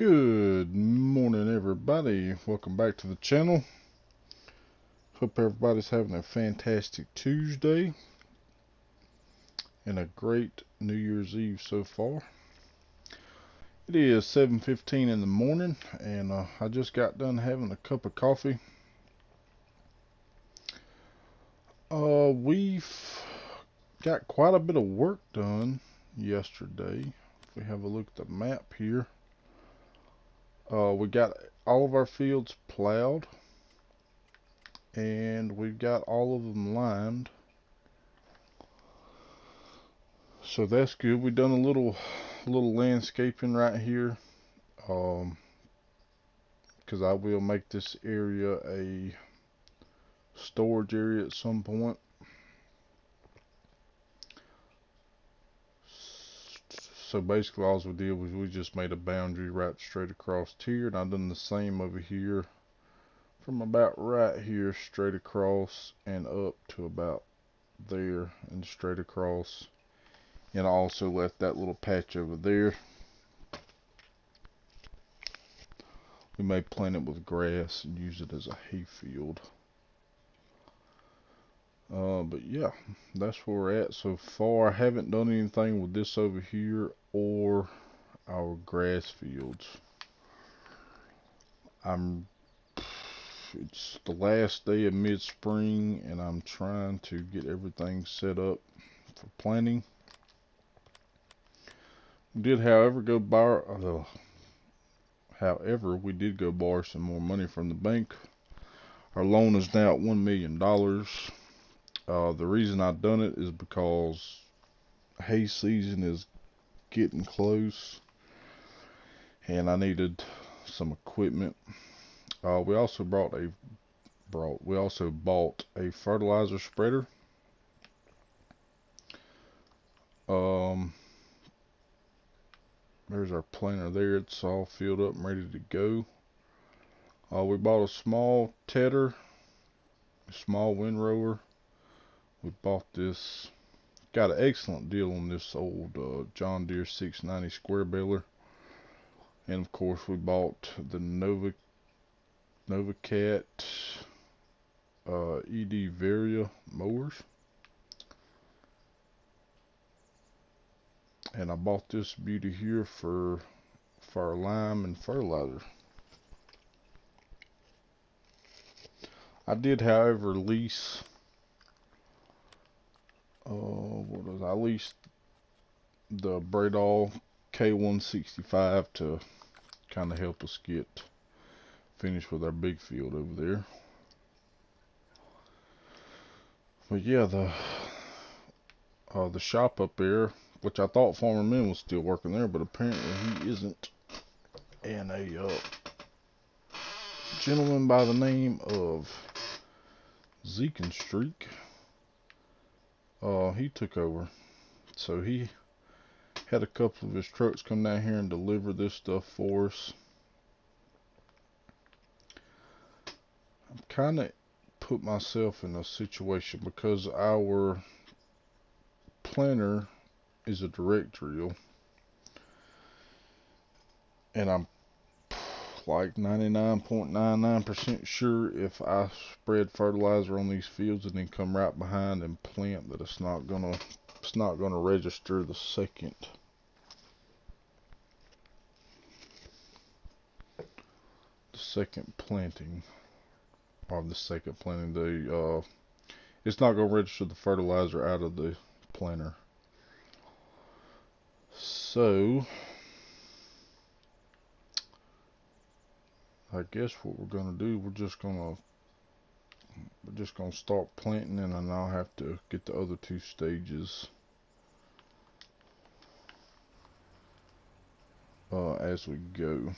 Good morning, everybody. Welcome back to the channel. Hope everybody's having a fantastic Tuesday and a great New Year's Eve so far. It is 7:15 in the morning, and I just got done having a cup of coffee. We've got quite a bit of work done yesterday. If we have a look at the map here, we got all of our fields plowed, and we've got all of them limed, so that's good. We've done a little landscaping right here, because I will make this area a storage area at some point. So basically all we did was we just made a boundary right straight across here, and I've done the same over here from about right here straight across and up to about there and straight across. And I also left that little patch over there. We may plant it with grass and use it as a hay field. But yeah, that's where we're at so far. I haven't done anything with this over here or our grass fields. It's the last day of mid-spring, and I'm trying to get everything set up for planting. We did, however, we did go borrow some more money from the bank. Our loan is now at $1 million. The reason I've done it is because hay season is getting close, and I needed some equipment. We also bought a fertilizer spreader. There's our planter there. It's all filled up and ready to go. We bought a small tedder, a small windrower. We bought this, got an excellent deal on this old John Deere 690 square baler. And of course we bought the NovaCat ED Varia mowers. And I bought this beauty here for our lime and fertilizer. I did, however, lease I leased the Bradall K165 to kind of help us get finished with our big field over there. But yeah, the shop up there, which I thought Farmer Man was still working there, but apparently he isn't. And a gentleman by the name of Streak, he took over. So he had a couple of his trucks come down here and deliver this stuff for us. I've kind of put myself in a situation because our planter is a direct drill, and I'm like 99.99% sure if I spread fertilizer on these fields and then come right behind and plant, that it's not gonna register the second planting, it's not gonna register the fertilizer out of the planter. So I guess what we're gonna do, we're just gonna start planting, and then I'll have to get the other two stages as we go.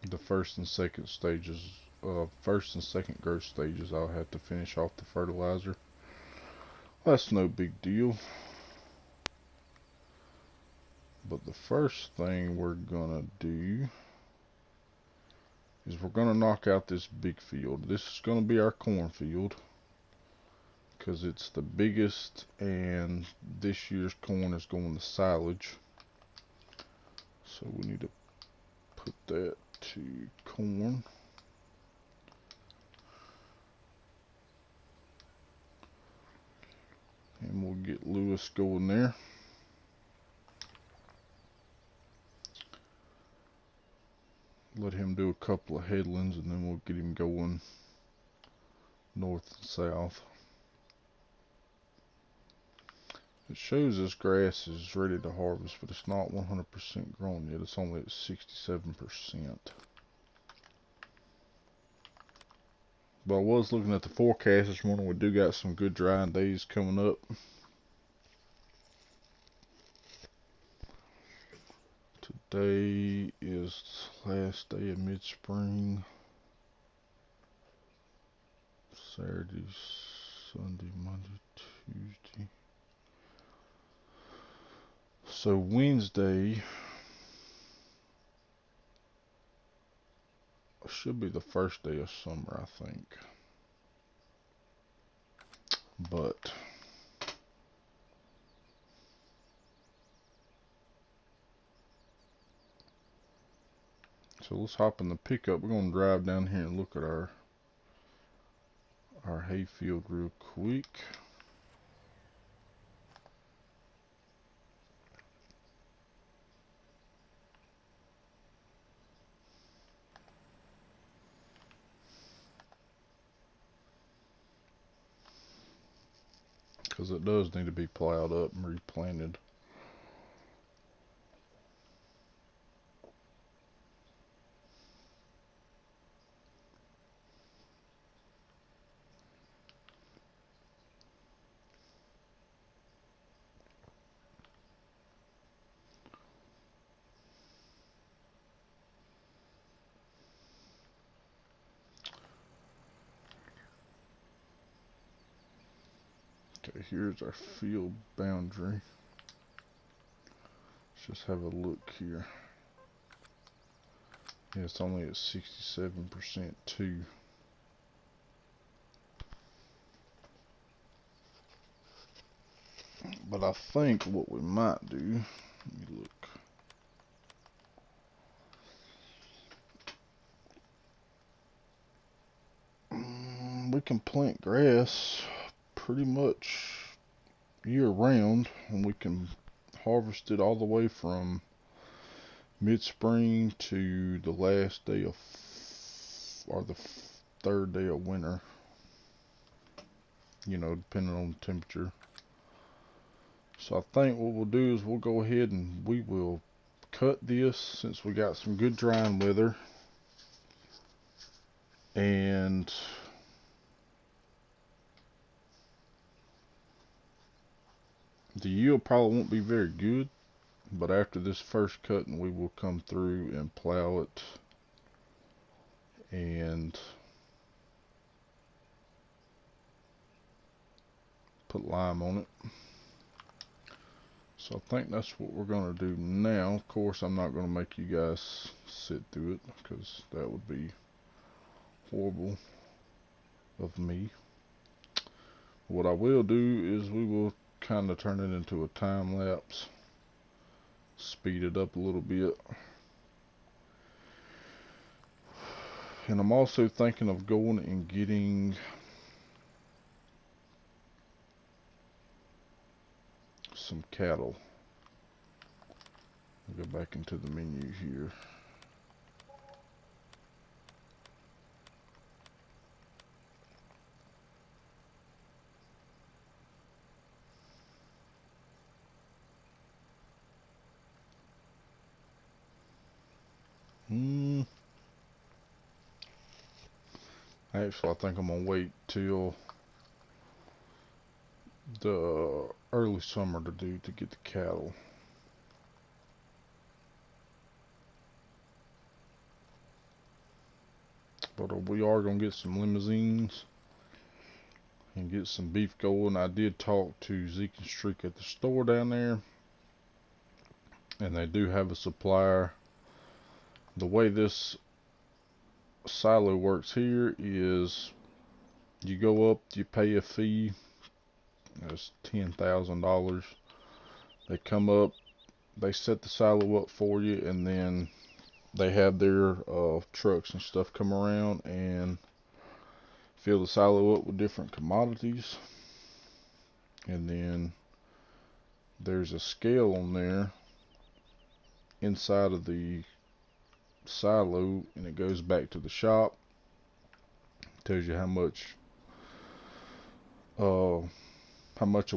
The first and second growth stages, I'll have to finish off the fertilizer. That's no big deal. But the first thing we're gonna do is we're gonna knock out this big field. This is gonna be our corn field, because it's the biggest, and this year's corn is going to silage. So we need to put that to corn. And we'll get Lewis going there. Let him do a couple of headlands, and then we'll get him going north and south. It shows this grass is ready to harvest, but it's not 100% grown yet. It's only at 67%. But I was looking at the forecast this morning. We do got some good drying days coming up. Today is last day of mid-spring. Saturday, Sunday, Monday, Tuesday. So Wednesday should be the first day of summer, I think. But so let's hop in the pickup. We're gonna drive down here and look at our hayfield real quick. Because it does need to be plowed up and replanted. Okay, here's our field boundary. Let's just have a look here. Yeah, it's only at 67% too. But I think what we might do, let me look. We can plant grass pretty much year round, and we can harvest it all the way from mid-spring to the last day of, or the third day of winter, you know, depending on the temperature. So I think what we'll do is we'll go ahead and we will cut this, since we got some good drying weather, and the yield probably won't be very good, but after this first cutting we will come through and plow it and put lime on it. So I think that's what we're going to do now. Of course, I'm not going to make you guys sit through it, because that would be horrible of me. What I will do is we will kind of turn it into a time lapse, speed it up a little bit. And I'm also thinking of going and getting some cattle. I'll go back into the menu here. Actually, I think I'm gonna wait till the early summer to get the cattle. But we are gonna get some limousines and get some beef going. I did talk to Zeke and Streak at the store down there, and they do have a supplier. The way this silo works here is you go up, you pay a fee That's $10,000. They come up, they set the silo up for you, and then they have their trucks and stuff come around and fill the silo up with different commodities. And then there's a scale on there inside of the silo, and it goes back to the shop. It tells you how much of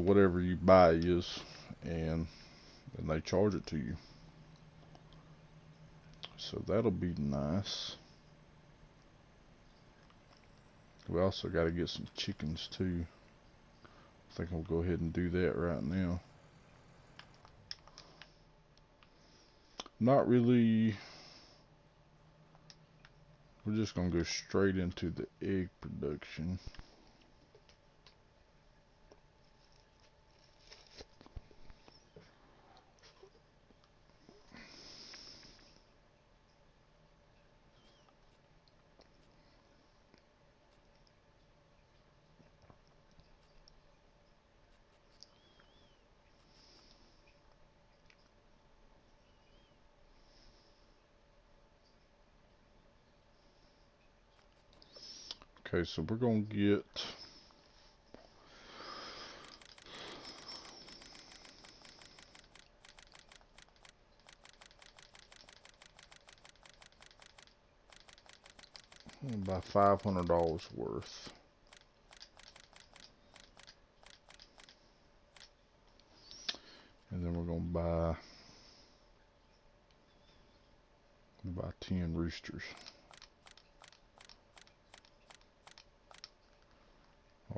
whatever you buy is, and then they charge it to you. So that'll be nice. We also got to get some chickens too. I think I'll go ahead and do that right now. Not really. We're just going to go straight into the egg production. Okay, so we're going to get about $500 worth. And then we're going to buy 10 roosters.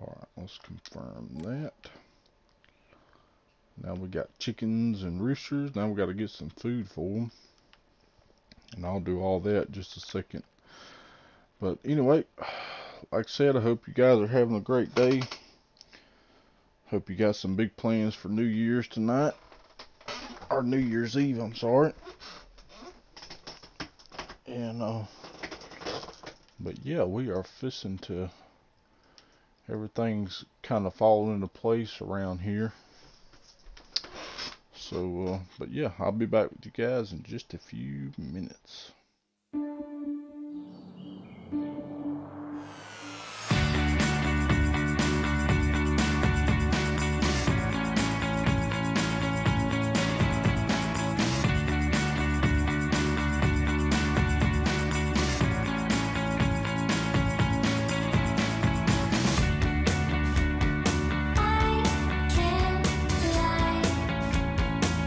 Alright, let's confirm that. Now we got chickens and roosters. Now we got to get some food for them. And I'll do all that in just a second. But anyway, like I said, I hope you guys are having a great day. Hope you got some big plans for New Year's tonight. Or New Year's Eve, I'm sorry. And, but yeah, we are fixing to, everything's kind of falling into place around here. So, but yeah, I'll be back with you guys in just a few minutes.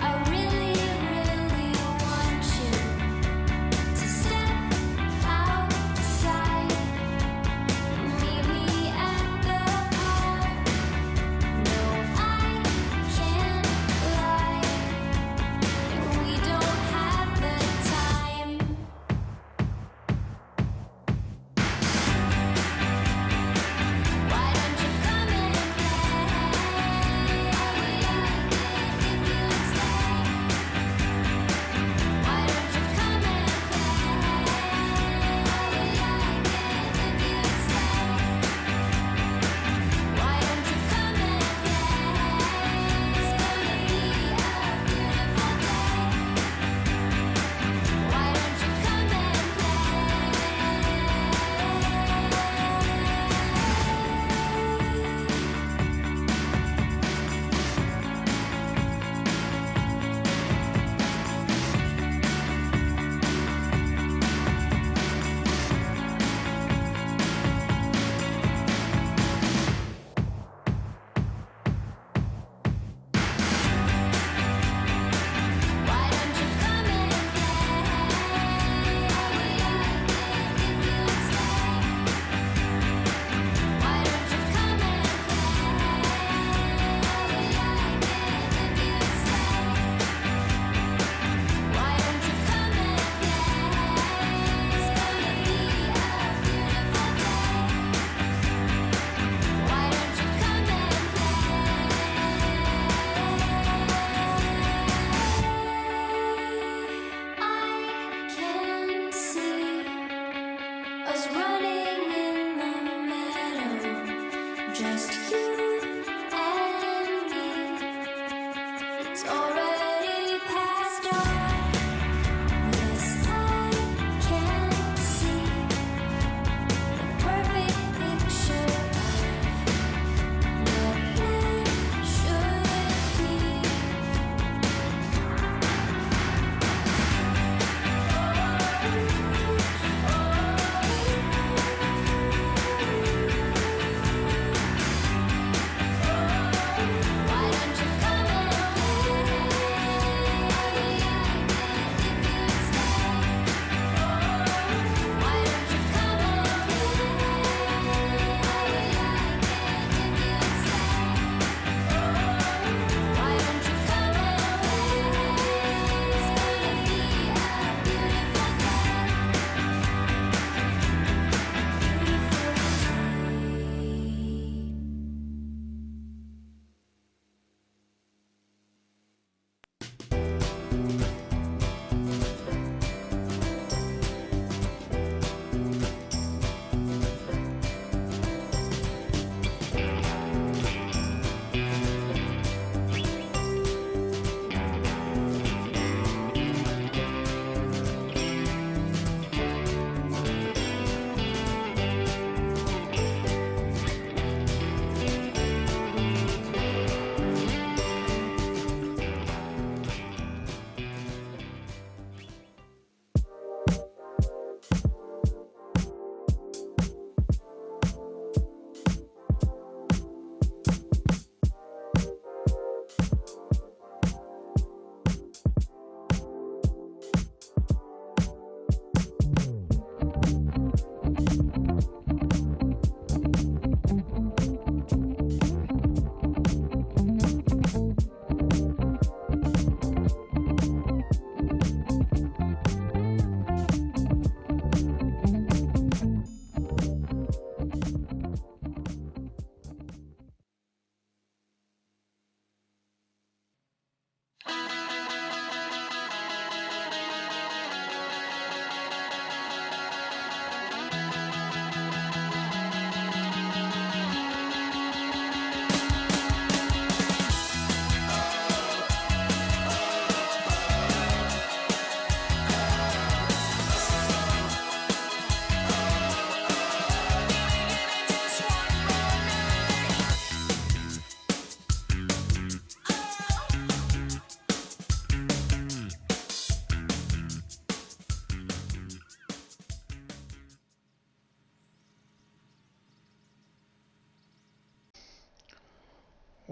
I really, really want you to step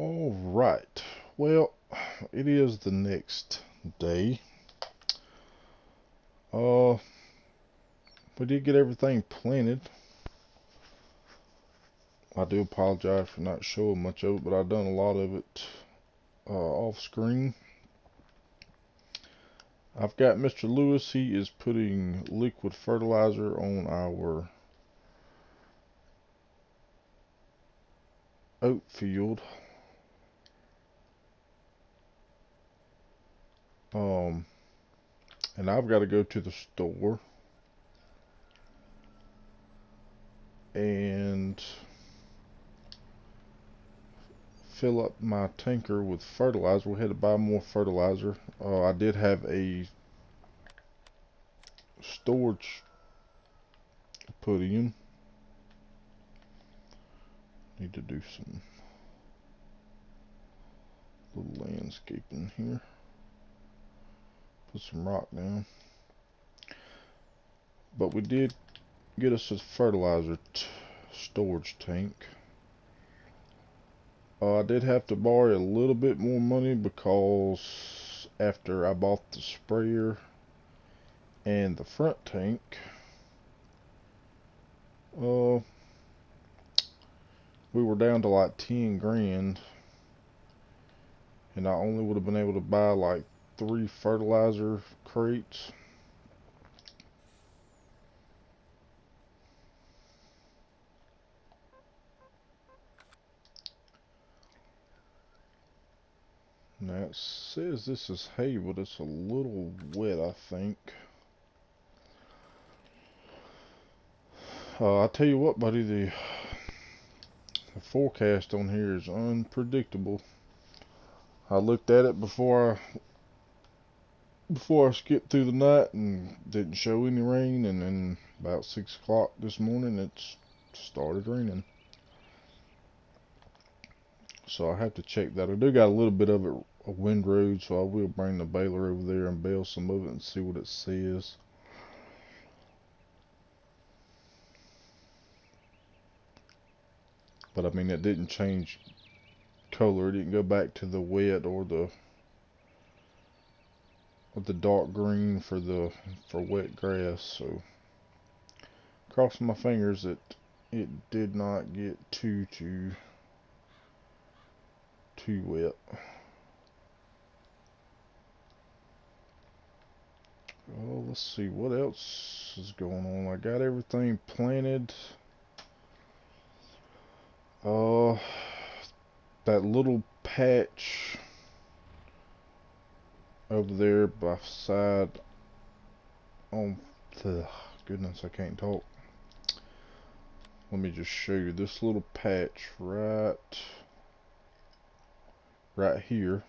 All right. Well, it is the next day. We did get everything planted. I do apologize for not showing much of it, but I've done a lot of it off screen. I've got Mr. Lewis. He is putting liquid fertilizer on our oat field. And I've got to go to the store and fill up my tanker with fertilizer. We had to buy more fertilizer. I did have a storage put in. Need to do some little landscaping here. Put some rock down. But we did get us a fertilizer storage tank. I did have to borrow a little bit more money because after I bought the sprayer and the front tank, we were down to like 10 grand, and I only would have been able to buy like 3 fertilizer crates. Now it says this is hay, but it's a little wet, I think. I tell you what, buddy, the forecast on here is unpredictable. I looked at it before I skipped through the night and didn't show any rain, and then about 6 o'clock this morning it started raining. So I have to check that. I do got a little bit of it a windrow, so I will bring the baler over there and bale some of it and see what it says. But I mean, it didn't change color. It didn't go back to the wet or the dark green for wet grass. So crossing my fingers that it did not get too wet. Well, let's see what else is going on. I got everything planted. That little patch over there beside goodness, I can't talk. Let me just show you this little patch right here.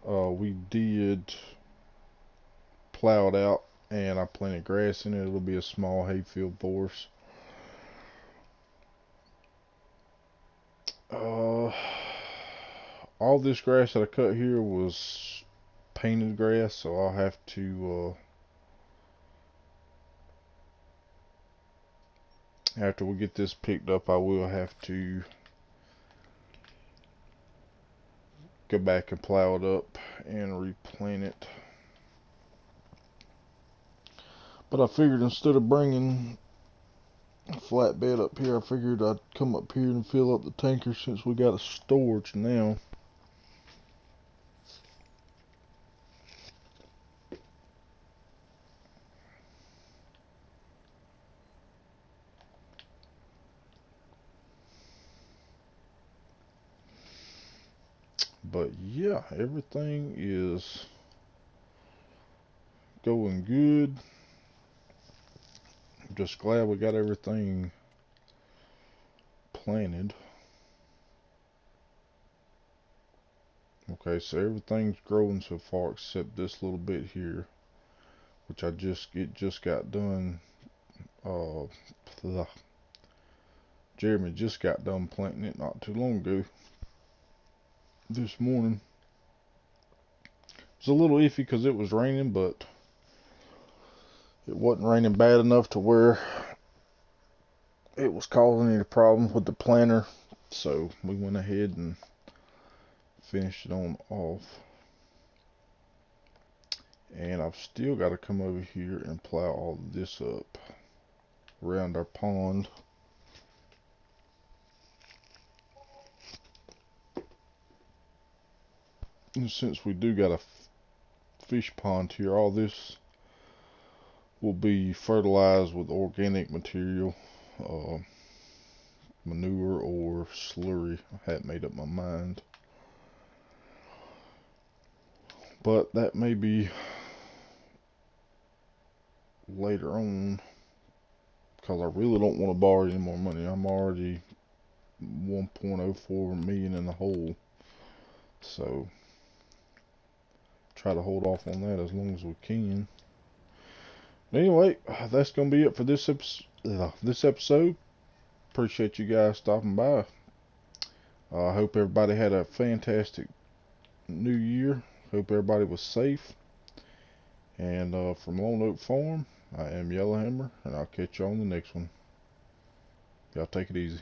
We did plow it out, and I planted grass in it. It'll be a small hayfield for us. All this grass that I cut here was painted grass, so I'll have to after we get this picked up, I will have to go back and plow it up and replant it. But I figured instead of bringing a flatbed up here, I figured I'd come up here and fill up the tanker since we got a storage now. But yeah, everything is going good. I'm just glad we got everything planted. Okay, so everything's growing so far except this little bit here, which it just got done. Jeremy just got done planting it not too long ago. This morning. It's a little iffy because it was raining, but it wasn't raining bad enough to where it was causing any problems with the planter, so we went ahead and finished it on off. And I've still got to come over here and plow all of this up around our pond. And since we do got a fish pond here, all this will be fertilized with organic material, manure or slurry. I hadn't made up my mind, but that may be later on, because I really don't want to borrow any more money. I'm already 1.04 million in the hole, so try to hold off on that as long as we can. Anyway, that's gonna be it for this episode. Appreciate you guys stopping by. I hope everybody had a fantastic new year. Hope everybody was safe. And from Lone Oak Farm, I am Yellowhammer, and I'll catch you on the next one. Y'all take it easy.